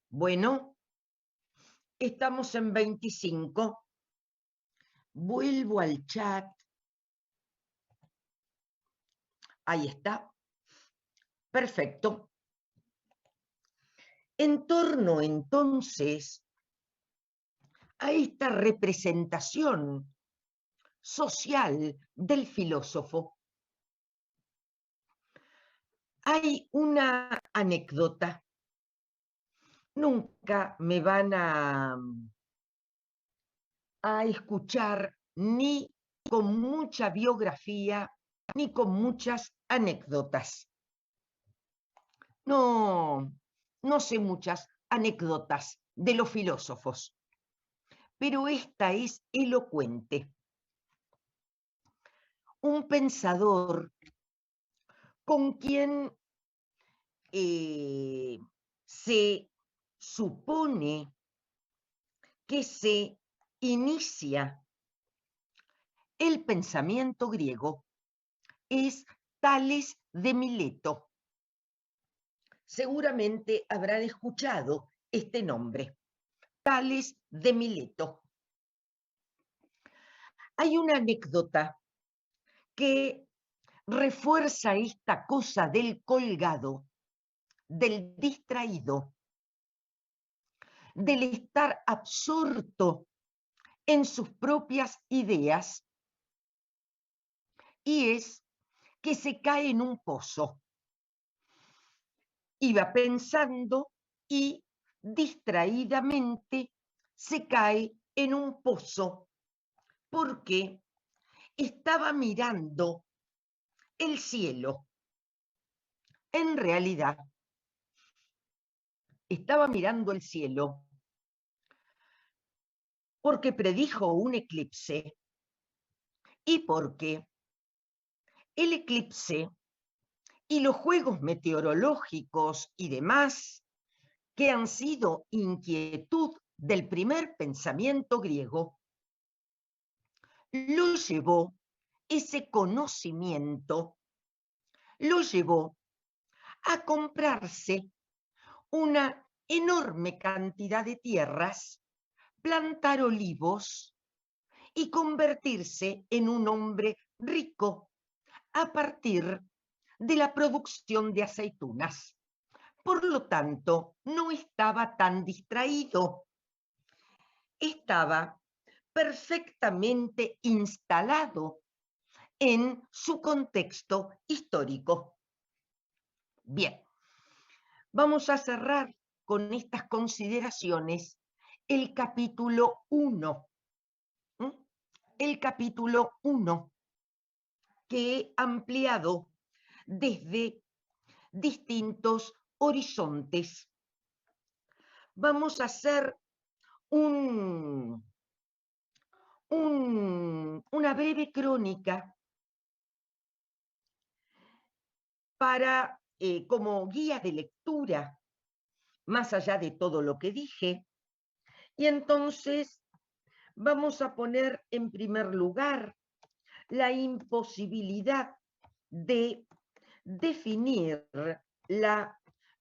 Bueno, estamos en 25. Vuelvo al chat. Ahí está. Perfecto. En torno entonces a esta representación social del filósofo, hay una anécdota. Nunca me van a escuchar ni con mucha biografía ni con muchas anécdotas. No, no sé muchas anécdotas de los filósofos, pero esta es elocuente. Un pensador con quien se supone que se inicia el pensamiento griego es Tales de Mileto. Seguramente habrán escuchado este nombre, Tales de Mileto. Hay una anécdota que refuerza esta cosa del colgado, del distraído, del estar absorto en sus propias ideas, y es que se cae en un pozo. Iba pensando y distraídamente se cae en un pozo porque estaba mirando el cielo. En realidad, estaba mirando el cielo porque predijo un eclipse y porque el eclipse y los juegos meteorológicos y demás, que han sido inquietud del primer pensamiento griego, lo llevó, ese conocimiento, lo llevó a comprarse una enorme cantidad de tierras, plantar olivos y convertirse en un hombre rico a partir de la producción de aceitunas. Por lo tanto, no estaba tan distraído, estaba perfectamente instalado en su contexto histórico. Bien, vamos a cerrar con estas consideraciones el capítulo 1. El capítulo 1, que he ampliado desde distintos horizontes. Vamos a hacer una breve crónica para, como guía de lectura, más allá de todo lo que dije, y entonces vamos a poner en primer lugar la imposibilidad de definir la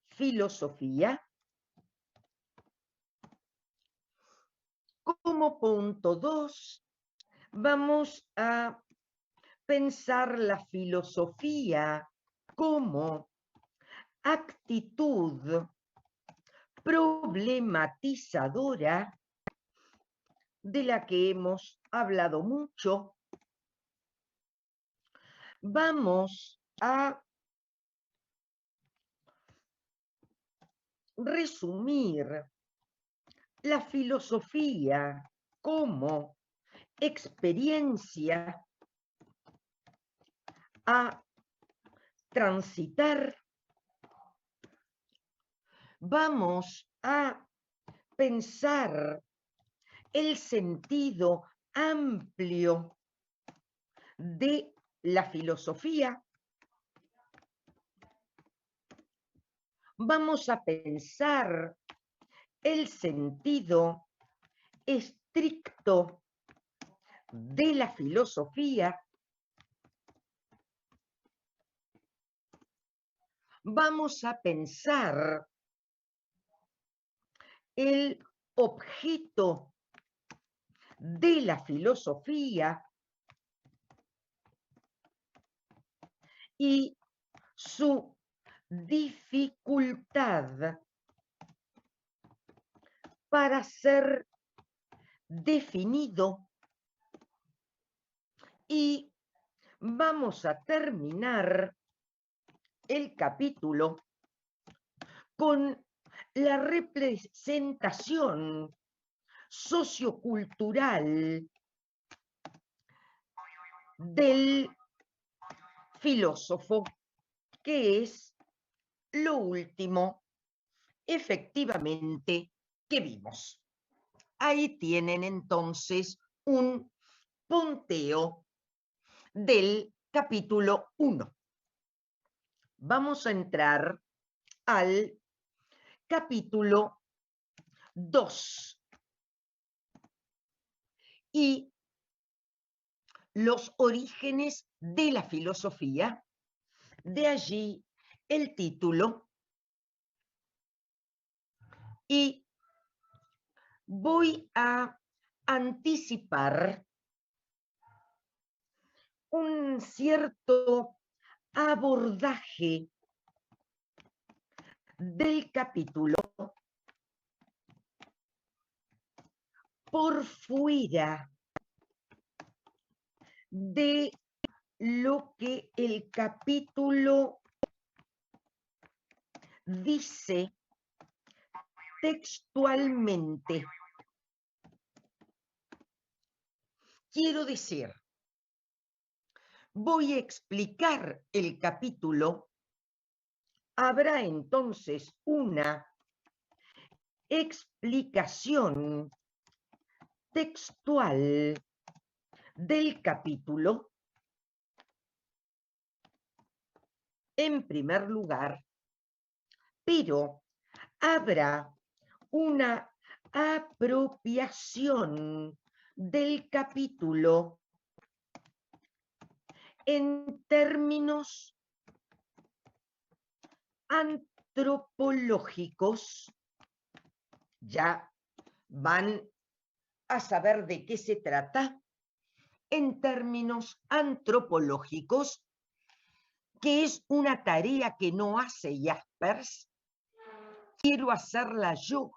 filosofía. Como punto 2, vamos a pensar la filosofía como actitud problematizadora de la que hemos hablado mucho. Vamos a resumir la filosofía como experiencia a transitar. Vamos a pensar el sentido amplio de la filosofía. Vamos a pensar el sentido estricto de la filosofía. Vamos a pensar el objeto de la filosofía y su dificultad para ser definido, y vamos a terminar el capítulo con la representación sociocultural del filósofo, que es lo último, efectivamente, que vimos. Ahí tienen entonces un punteo del capítulo 1. Vamos a entrar al capítulo 2 y los orígenes de la filosofía. De allí el título, y voy a anticipar un cierto abordaje del capítulo por fuera de lo que el capítulo dice textualmente. Quiero decir, voy a explicar el capítulo, habrá entonces una explicación textual del capítulo. En primer lugar, pero habrá una apropiación del capítulo en términos antropológicos. Ya van a saber de qué se trata. En términos antropológicos, que es una tarea que no hace Jaspers, quiero hacerla yo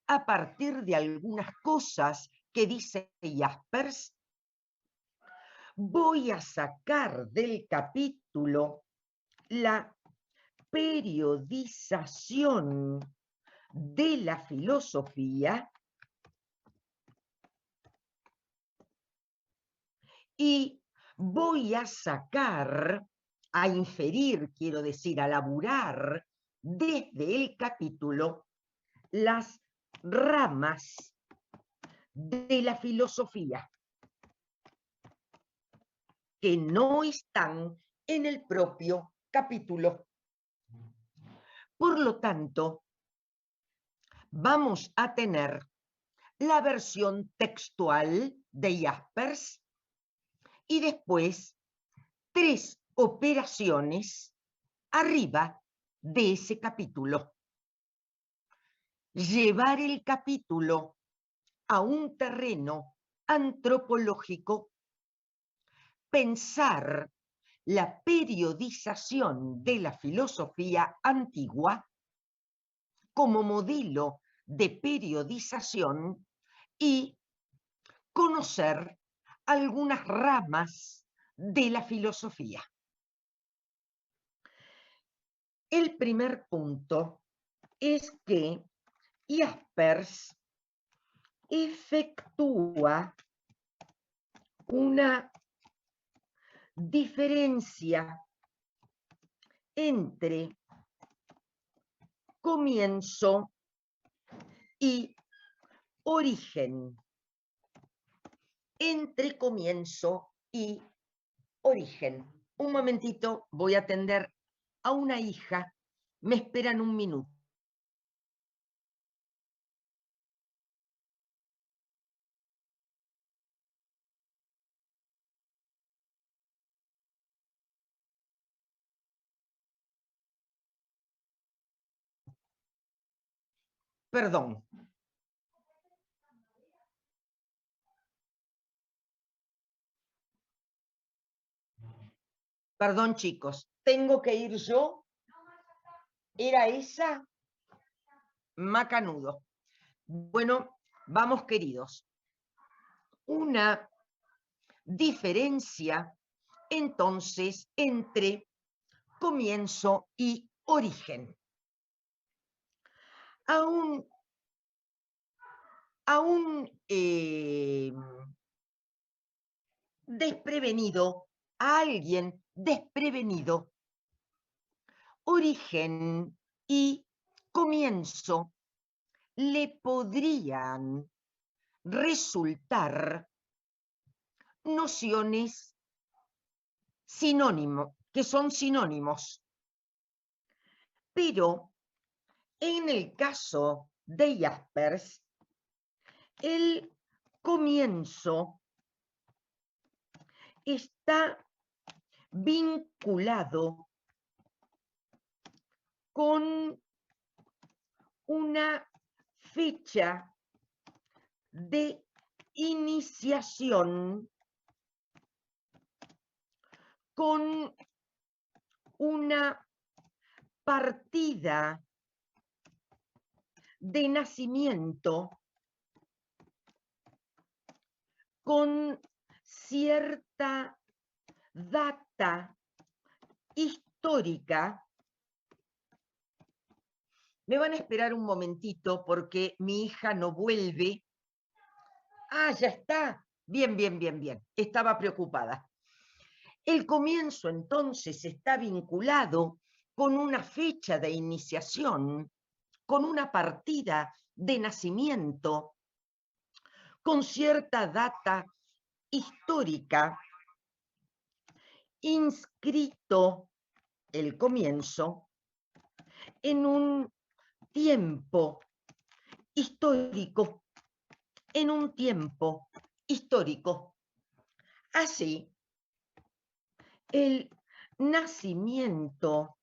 a partir de algunas cosas que dice Jaspers. Voy a sacar del capítulo la periodización de la filosofía y voy a sacar, a inferir, quiero decir, a laburar desde el capítulo las ramas de la filosofía que no están en el propio capítulo. Por lo tanto, vamos a tener la versión textual de Jaspers y después 3 operaciones arriba de ese capítulo. Llevar el capítulo a un terreno antropológico, pensar la periodización de la filosofía antigua como modelo de periodización y conocer algunas ramas de la filosofía. El primer punto es que Jaspers efectúa una diferencia entre comienzo y origen. Entre comienzo y origen. Un momentito, voy a atender a una hija. Me esperan un minuto. Perdón. Perdón, chicos, tengo que ir yo. ¿Era esa? Macanudo. Bueno, vamos, queridos. Una diferencia, entonces, entre comienzo y origen. A un desprevenido, a alguien desprevenido, origen y comienzo le podrían resultar nociones que son sinónimos. Pero en el caso de Jaspers, el comienzo está vinculado con una fecha de iniciación, con una partida de nacimiento, con cierta data histórica. Me van a esperar un momentito porque mi hija no vuelve. Ah, ya está. Bien, bien, bien, bien. Estaba preocupada. El comienzo entonces está vinculado con una fecha de iniciación, con una partida de nacimiento, con cierta data histórica, inscrito el comienzo en un tiempo histórico, en un tiempo histórico. Así, el nacimiento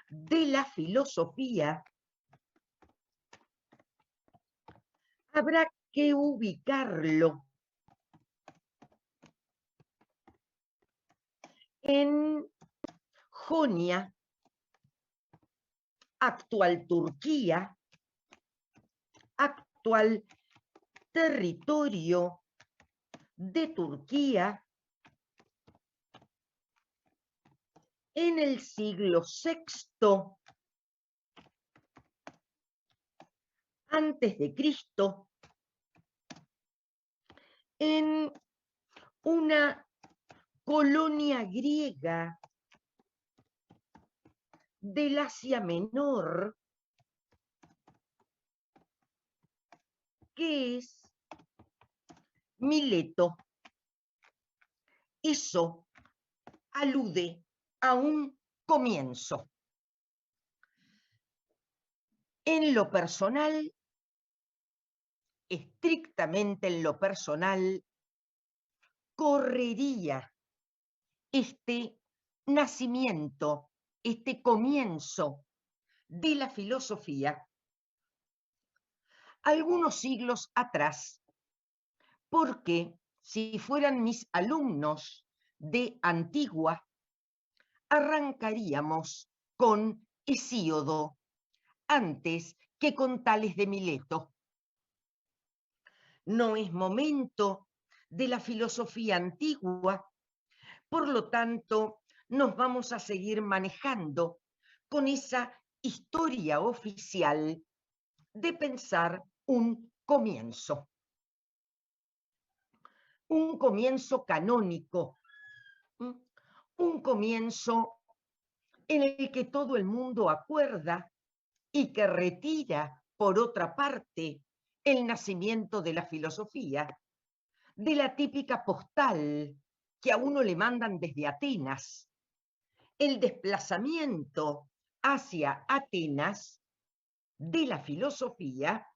de la filosofía habrá que ubicarlo en Jonia, actual Turquía, actual territorio de Turquía, en el siglo VI antes de Cristo, en una colonia griega del Asia Menor, que es Mileto. Eso alude a un comienzo. En lo personal, estrictamente en lo personal, correría este nacimiento, este comienzo de la filosofía algunos siglos atrás, porque si fueran mis alumnos de Antigua, arrancaríamos con Hesíodo antes que con Tales de Mileto. No es momento de la filosofía antigua, por lo tanto, nos vamos a seguir manejando con esa historia oficial de pensar un comienzo canónico, un comienzo en el que todo el mundo acuerda y que retira, por otra parte, el nacimiento de la filosofía, de la típica postal que a uno le mandan desde Atenas. El desplazamiento hacia Atenas de la filosofía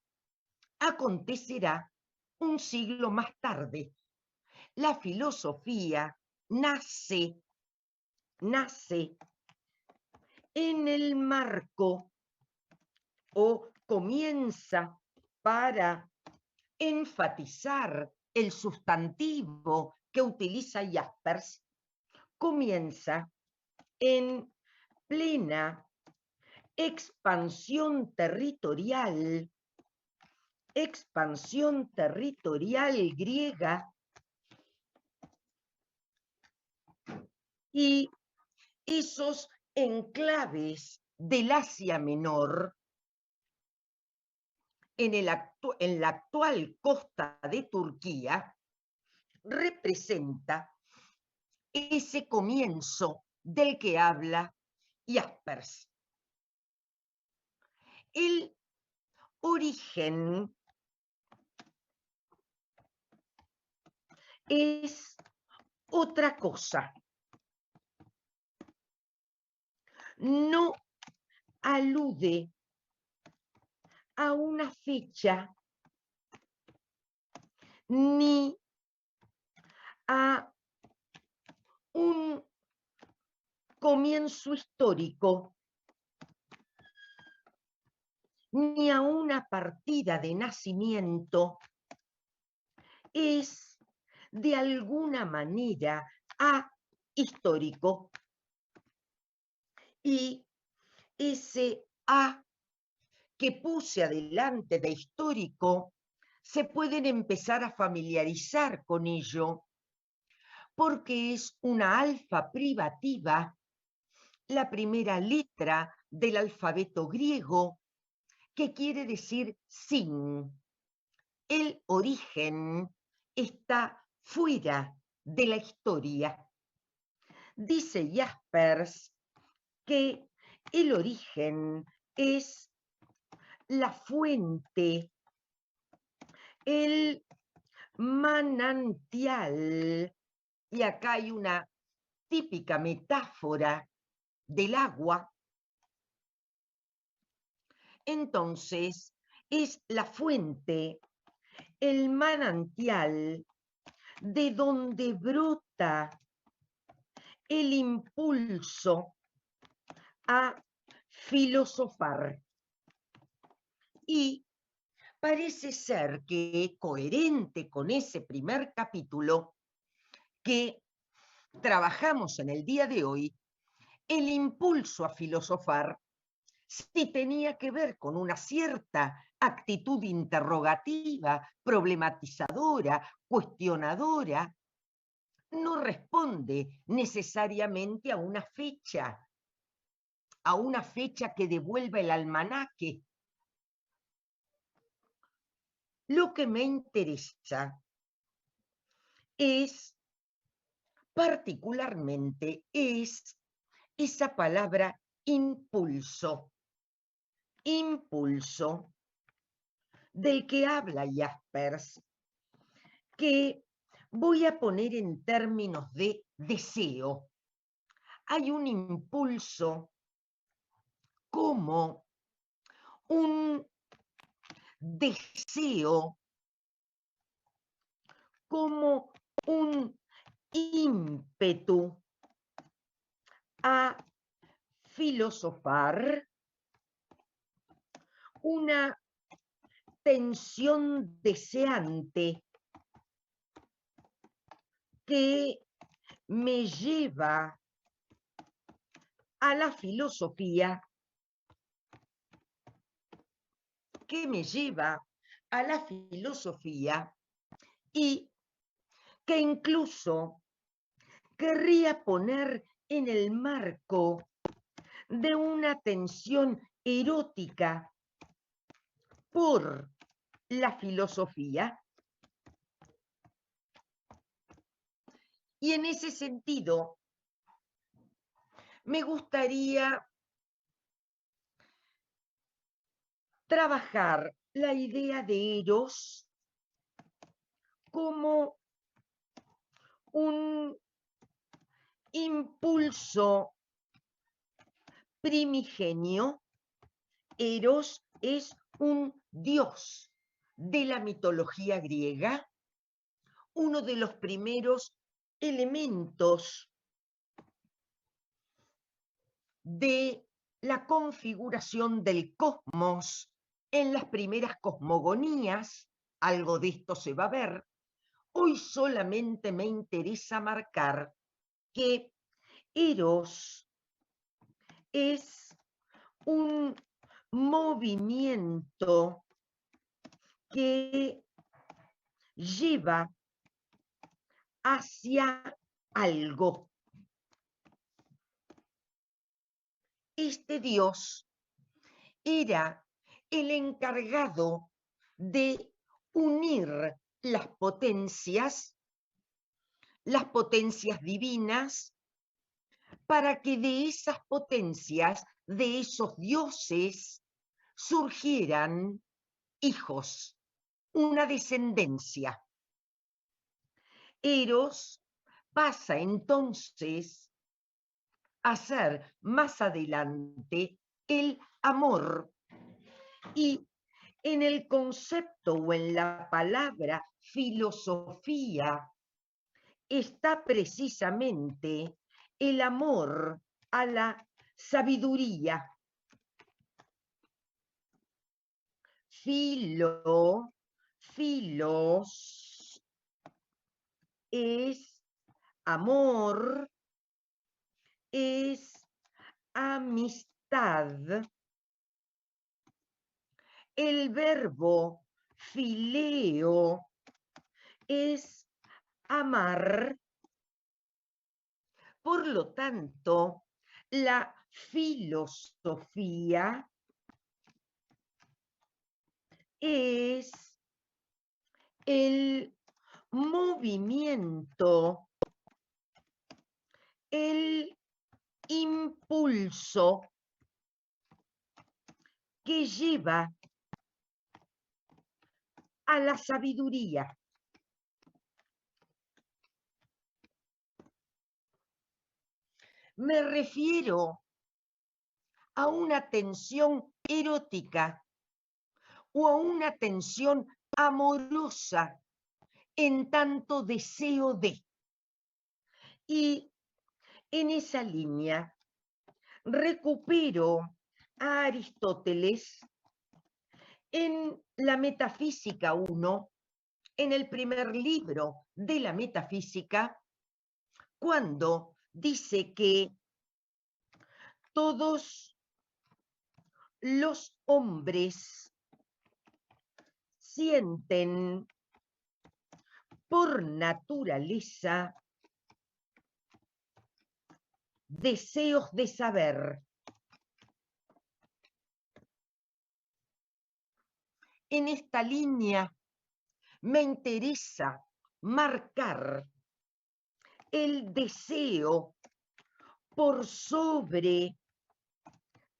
acontecerá un siglo más tarde. La filosofía nace en el marco o comienza para enfatizar el sustantivo que utiliza Jaspers comienza en plena expansión territorial griega, y esos enclaves del Asia Menor en la actual costa de Turquía representa ese comienzo del que habla Jaspers. El origen es otra cosa. No alude a una fecha ni a un comienzo histórico, ni a una partida de nacimiento. Es de alguna manera ahistórico, y ese A que puse adelante de histórico se pueden empezar a familiarizar con ello, porque es una alfa privativa, la primera letra del alfabeto griego, que quiere decir sin. El origen está fuera de la historia. Dice Jaspers que el origen es la fuente, el manantial, y acá hay una típica metáfora del agua. Entonces, es la fuente, el manantial, de donde brota el impulso a filosofar. Y parece ser que, coherente con ese primer capítulo que trabajamos en el día de hoy, el impulso a filosofar sí tenía que ver con una cierta actitud interrogativa, problematizadora, cuestionadora. No responde necesariamente a una fecha que devuelva el almanaque. Lo que me interesa es particularmente esa palabra impulso. Impulso del que habla Jaspers, que voy a poner en términos de deseo. Hay un impulso como un deseo, como un ímpetu a filosofar, una tensión deseante que me lleva a la filosofía, y que incluso querría poner en el marco de una tensión erótica por la filosofía. Y en ese sentido, me gustaría trabajar la idea de Eros como un impulso primigenio. Eros es un dios de la mitología griega, uno de los primeros elementos de la configuración del cosmos en las primeras cosmogonías. Algo de esto se va a ver. Hoy solamente me interesa marcar que Eros es un movimiento que lleva hacia algo. Este dios era el encargado de unir las potencias divinas, para que de esas potencias, de esos dioses, surgieran hijos, una descendencia. Eros pasa entonces a ser más adelante el amor, y en el concepto o en la palabra filosofía está precisamente el amor a la sabiduría. Filos es amor, es amistad. El verbo fileo es amar. Por lo tanto, la filosofía es el movimiento, el impulso que lleva a la sabiduría. Me refiero a una tensión erótica o a una tensión amorosa en tanto deseo de. Y en esa línea recupero a Aristóteles en la Metafísica 1, en el primer libro de la Metafísica, cuando dice que todos los hombres sienten por naturaleza deseos de saber. En esta línea me interesa marcar el deseo por sobre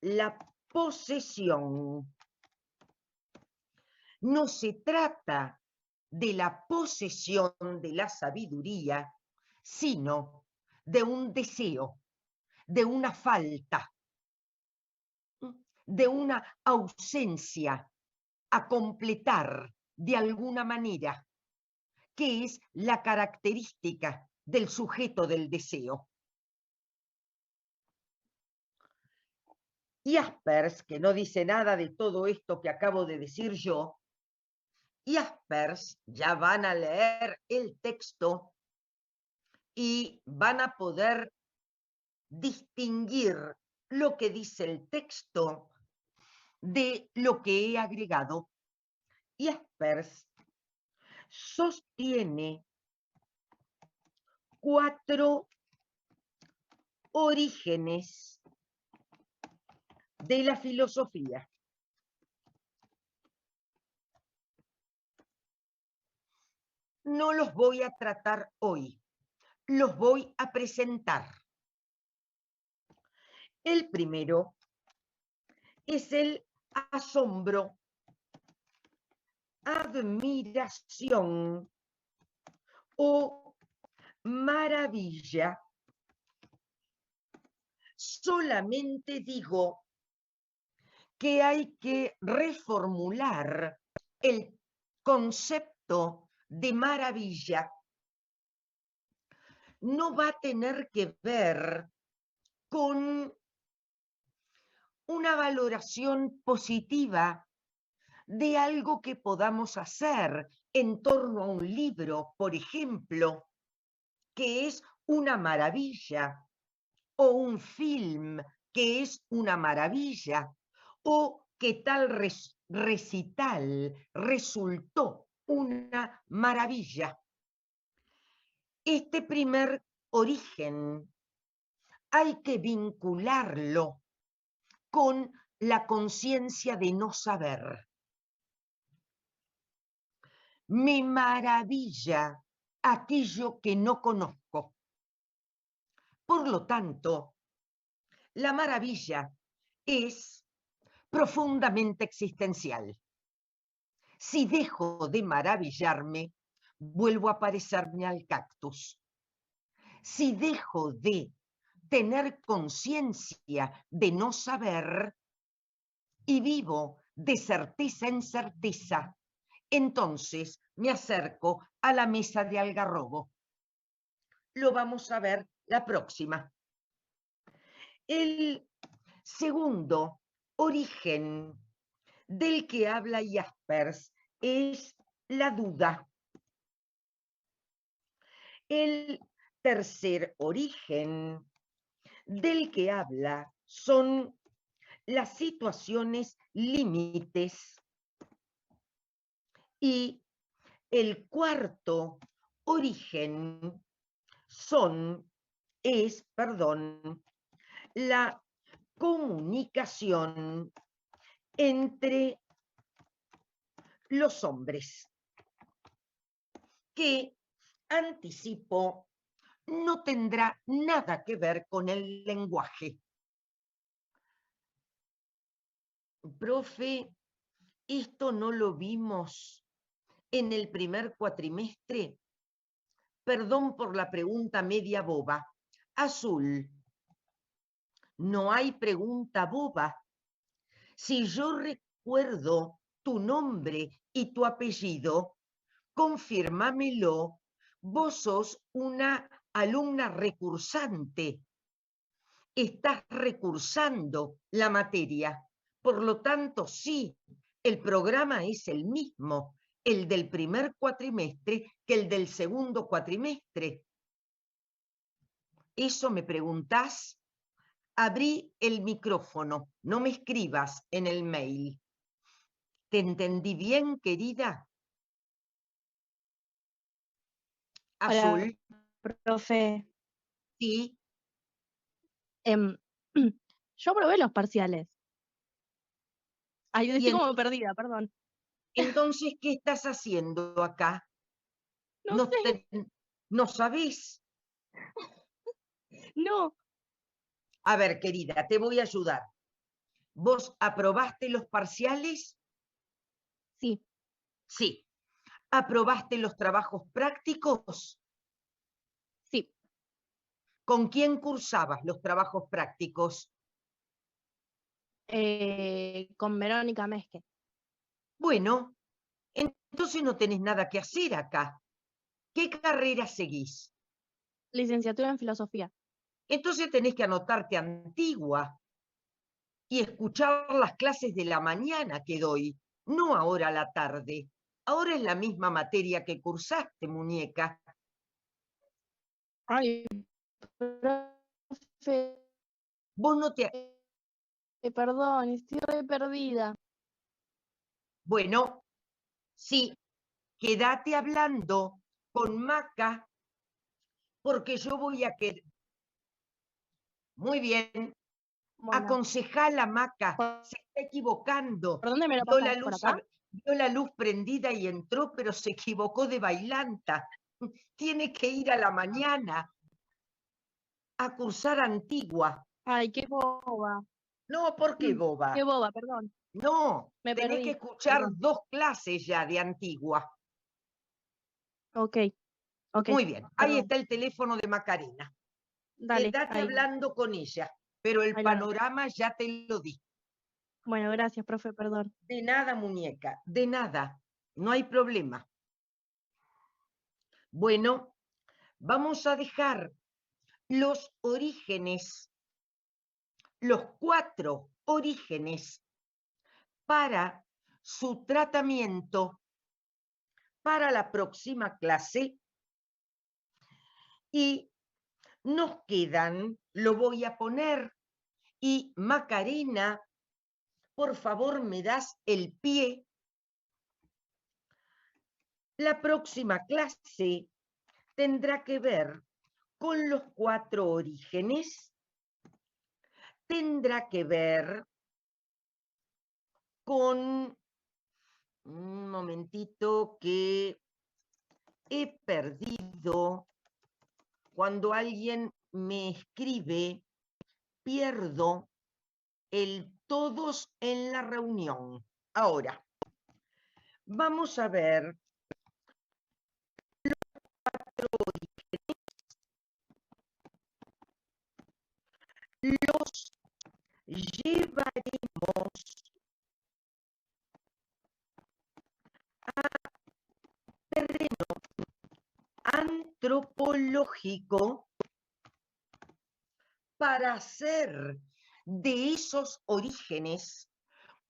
la posesión. No se trata de la posesión de la sabiduría, sino de un deseo, de una falta, de una ausencia a completar de alguna manera, que es la característica del sujeto del deseo. Jaspers, que no dice nada de todo esto que acabo de decir yo, Jaspers, ya van a leer el texto y van a poder distinguir lo que dice el texto de lo que he agregado. Jaspers sostiene 4 orígenes de la filosofía. No los voy a tratar hoy, los voy a presentar. El primero es el asombro, admiración o maravilla. Solamente digo que hay que reformular el concepto de maravilla. No va a tener que ver con una valoración positiva de algo que podamos hacer en torno a un libro, por ejemplo, que es una maravilla, o un film que es una maravilla, o que tal recital resultó una maravilla. Este primer origen hay que vincularlo con la conciencia de no saber. Me maravilla aquello que no conozco. Por lo tanto, la maravilla es profundamente existencial. Si dejo de maravillarme, vuelvo a parecerme al cactus. Si dejo de tener conciencia de no saber y vivo de certeza en certeza, entonces me acerco a la mesa de algarrobo. Lo vamos a ver la próxima. El segundo origen del que habla Jaspers es la duda. El tercer origen del que habla son las situaciones límites y el cuarto origen es la comunicación entre los hombres, que anticipo no tendrá nada que ver con el lenguaje. Profe, esto no lo vimos en el primer cuatrimestre. Perdón por la pregunta media boba. Azul, no hay pregunta boba. Si yo recuerdo tu nombre y tu apellido, confírmamelo. Vos sos una alumna recursante. Estás recursando la materia. Por lo tanto, sí, el programa es el mismo, el del primer cuatrimestre que el del segundo cuatrimestre. ¿Eso me preguntás? Abrí el micrófono, no me escribas en el mail. ¿Te entendí bien, querida? Hola, Azul, profe. sí. Yo probé los parciales. Ay, Y estoy como perdida, perdón. entonces, ¿qué estás haciendo acá? No sé, ¿No sabés? no. A ver, querida, te voy a ayudar. ¿Vos aprobaste los parciales? Sí, Sí. ¿Aprobaste los trabajos prácticos? sí. ¿Con quién cursabas los trabajos prácticos? Con Verónica Mesque. Bueno, entonces no tenés nada que hacer acá. ¿Qué carrera seguís? Licenciatura en filosofía. Entonces tenés que anotarte Antigua y escuchar las clases de la mañana que doy, no ahora a la tarde. Ahora es la misma materia que cursaste, muñeca. Ay, profe, Vos no te... perdón, estoy re perdida. Bueno, sí, quédate hablando con Maca, porque yo voy a querer... Muy bien, Bueno, aconsejala Maca, ¿por se está equivocando. por dónde me lo Vio la pasas? ¿Por luz, acá? vio la luz prendida y entró, pero se equivocó de bailanta. Tiene que ir a la mañana a cursar Antigua. Ay, qué boba. No, ¿por qué Qué boba? boba, perdón. No, Me tenés que perdí, escuchar perdón. 2 clases ya de Antigua. Ok, ok, Muy bien, ahí perdón. está el teléfono de Macarena. Dale, Quédate ahí, hablando con ella, pero el ahí lo anoto. panorama ya te lo di. Bueno, gracias, profe, perdón. De nada, muñeca, de nada. No hay problema. Bueno, vamos a dejar los orígenes, los 4 orígenes para su tratamiento para la próxima clase y nos quedan, lo voy a poner, y Macarena, por favor, me das el pie. La próxima clase tendrá que ver con los 4 orígenes, tendrá que ver con, un momentito que he perdido, cuando alguien me escribe, pierdo el todos en la reunión. Ahora, vamos a ver los llevaremos a terreno antropológico para hacer de esos orígenes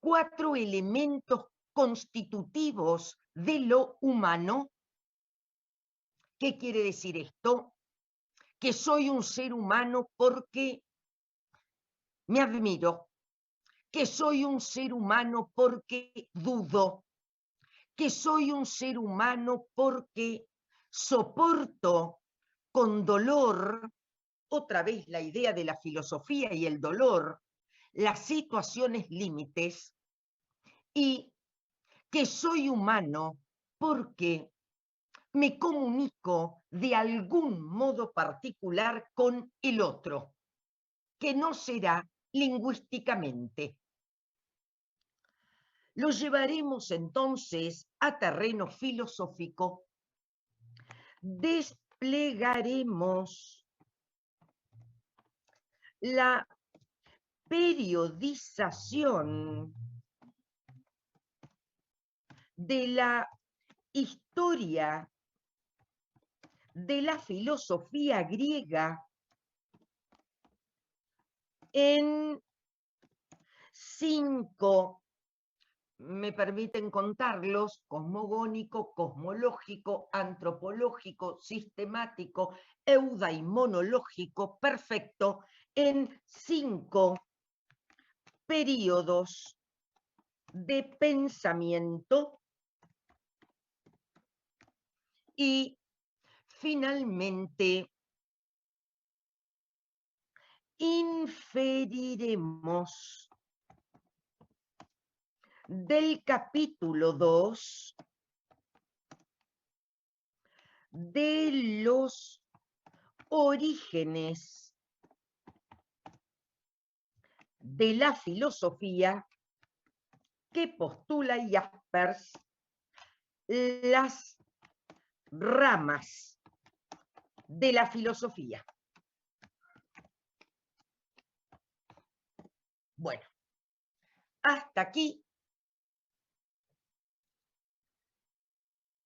4 elementos constitutivos de lo humano. ¿Qué quiere decir esto? Que soy un ser humano porque me admiro, que soy un ser humano porque dudo, que soy un ser humano porque soporto con dolor, otra vez la idea de la filosofía y el dolor, las situaciones límites, y que soy humano porque me comunico de algún modo particular con el otro, que no será lingüísticamente. Lo llevaremos entonces a terreno filosófico. Desplegaremos la periodización de la historia de la filosofía griega en 5, me permiten contarlos: cosmogónico, cosmológico, antropológico, sistemático, eudaimonológico, perfecto, en 5 periodos de pensamiento, y finalmente inferiremos del capítulo 2 de los orígenes de la filosofía que postula Jaspers, las ramas de la filosofía. Bueno, hasta aquí.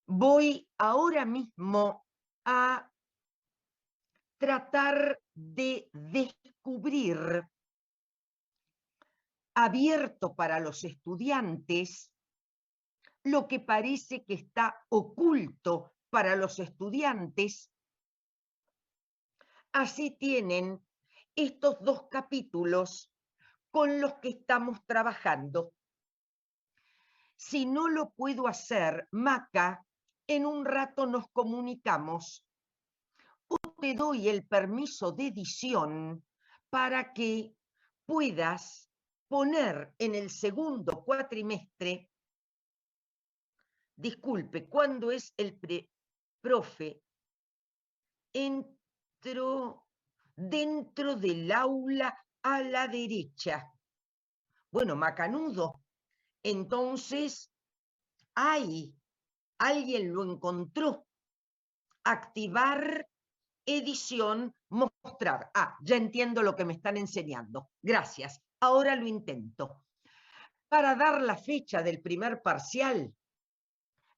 Voy ahora mismo a tratar de descubrir, abierto para los estudiantes, lo que parece que está oculto para los estudiantes. Así tienen estos 2 capítulos con los que estamos trabajando. Si no lo puedo hacer, Maca, en un rato nos comunicamos. O te doy el permiso de edición para que puedas poner en el segundo cuatrimestre, disculpe, ¿cuándo es el profe? Entro dentro del aula a la derecha. Bueno, macanudo. Entonces, alguien lo encontró. Activar, edición, mostrar. Ya entiendo lo que me están enseñando. Gracias. Ahora lo intento. Para dar la fecha del primer parcial,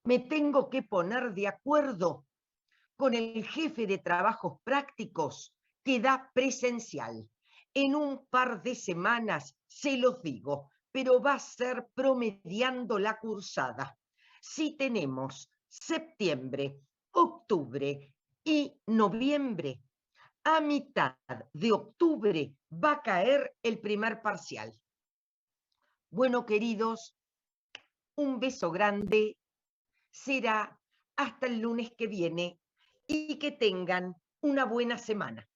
me tengo que poner de acuerdo con el jefe de trabajos prácticos que da presencial. En un par de semanas se los digo, pero va a ser promediando la cursada. Si tenemos septiembre, octubre y noviembre, a mitad de octubre va a caer el primer parcial. Bueno, queridos, un beso grande. Será hasta el lunes que viene y que tengan una buena semana.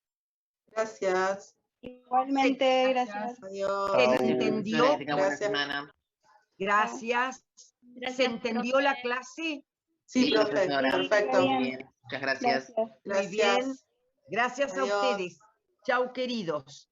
Gracias. Igualmente, gracias. Adiós. ¿Se me Chao. entendió? Que tenga buena Gracias. semana. Gracias. ¿Se Gracias, entendió profe. la clase? Sí, Sí, profe, profesora. perfecto. Bien. Bien, muchas gracias. Muy bien. Gracias. Gracias a Adiós. ustedes. Chau, queridos.